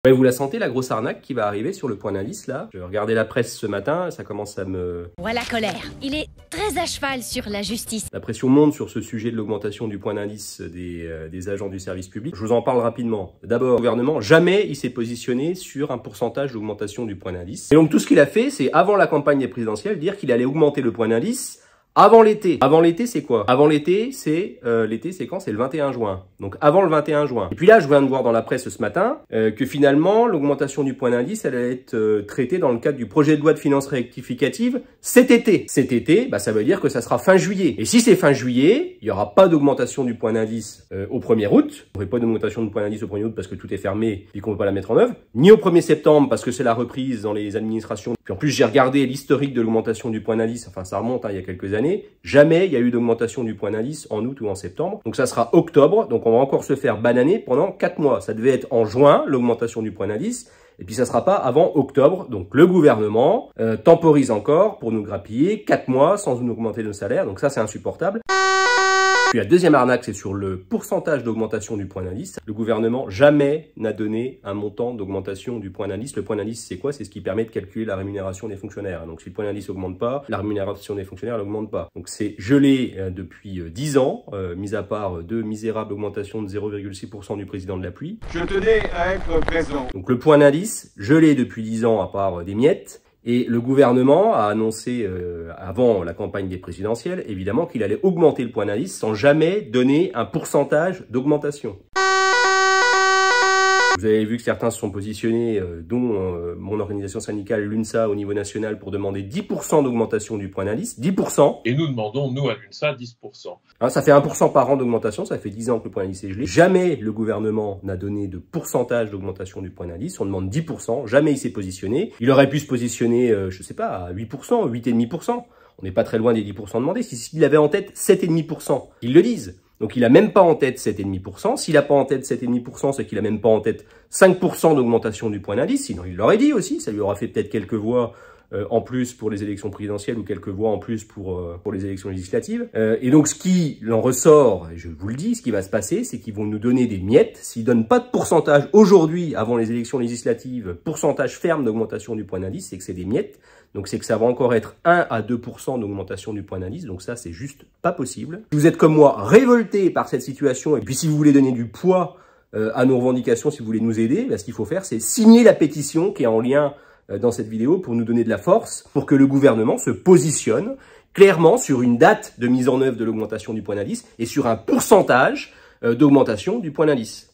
Ouais, vous la sentez, la grosse arnaque qui va arriver sur le point d'indice, là? Je regardais la presse ce matin, ça commence à me... Voilà colère. Il est très à cheval sur la justice. La pression monte sur ce sujet de l'augmentation du point d'indice des agents du service public. Je vous en parle rapidement. D'abord, le gouvernement, jamais il s'est positionné sur un pourcentage d'augmentation du point d'indice. Et donc, tout ce qu'il a fait, c'est, avant la campagne des présidentielles, dire qu'il allait augmenter le point d'indice avant l'été. Avant l'été, c'est quoi? Avant l'été, c'est quand? C'est le 21 juin. Donc avant le 21 juin. Et puis là, je viens de voir dans la presse ce matin que finalement, l'augmentation du point d'indice, elle allait être traitée dans le cadre du projet de loi de finances rectificative cet été. Cet été, bah, ça veut dire que ça sera fin juillet. Et si c'est fin juillet, il n'y aura pas d'augmentation du point d'indice au 1er août. Il n'y aurait pas d'augmentation du point d'indice au 1er août parce que tout est fermé et qu'on ne peut pas la mettre en œuvre. Ni au 1er septembre parce que c'est la reprise dans les administrations. Puis en plus, j'ai regardé l'historique de l'augmentation du point d'indice. Enfin, ça remonte il y a quelques années. Jamais il y a eu d'augmentation du point d'indice en août ou en septembre. Donc ça sera octobre. Donc on va encore se faire bananer pendant 4 mois. Ça devait être en juin, l'augmentation du point d'indice. Et puis ça sera pas avant octobre. Donc le gouvernement temporise encore pour nous grappiller 4 mois sans nous augmenter nos salaires. Donc ça, c'est insupportable. Puis la deuxième arnaque, c'est sur le pourcentage d'augmentation du point d'indice. Le gouvernement jamais n'a donné un montant d'augmentation du point d'indice. Le point d'indice, c'est quoi? C'est ce qui permet de calculer la rémunération des fonctionnaires. Donc si le point d'indice augmente pas, la rémunération des fonctionnaires n'augmente pas. Donc c'est gelé depuis 10 ans, mis à part 2 misérables augmentations de 0,6% du président de la pluie. Je tenais à être présent. Donc le point d'indice, gelé depuis 10 ans à part des miettes. Et le gouvernement a annoncé avant la campagne des présidentielles, évidemment, qu'il allait augmenter le point d'indice sans jamais donner un pourcentage d'augmentation. Vous avez vu que certains se sont positionnés, dont mon organisation syndicale, l'UNSA, au niveau national, pour demander 10% d'augmentation du point d'indice. 10%. Et nous demandons, nous, à l'UNSA, 10%. Hein, ça fait 1% par an d'augmentation, ça fait 10 ans que le point d'indice est gelé. Jamais le gouvernement n'a donné de pourcentage d'augmentation du point d'indice. On demande 10%, jamais il s'est positionné. Il aurait pu se positionner, je sais pas, à 8%, 8,5%. On n'est pas très loin des 10% demandés. S'il avait en tête 7,5%, ils le disent. Donc il a même pas en tête 7,5%. S'il a pas en tête 7,5%, c'est qu'il a même pas en tête 5% d'augmentation du point d'indice. Sinon, il l'aurait dit aussi. Ça lui aura fait peut-être quelques voix en plus pour les élections présidentielles ou quelques voix en plus pour les élections législatives. Et donc, ce qui en ressort, et je vous le dis, ce qui va se passer, c'est qu'ils vont nous donner des miettes. S'ils donnent pas de pourcentage aujourd'hui, avant les élections législatives, pourcentage ferme d'augmentation du point d'indice, c'est que c'est des miettes. Donc, c'est que ça va encore être 1 à 2% d'augmentation du point d'indice. Donc ça, c'est juste pas possible. Si vous êtes comme moi révolté par cette situation, et puis si vous voulez donner du poids à nos revendications, si vous voulez nous aider, ben, ce qu'il faut faire, c'est signer la pétition qui est en lien dans cette vidéo pour nous donner de la force, pour que le gouvernement se positionne clairement sur une date de mise en œuvre de l'augmentation du point d'indice et sur un pourcentage d'augmentation du point d'indice.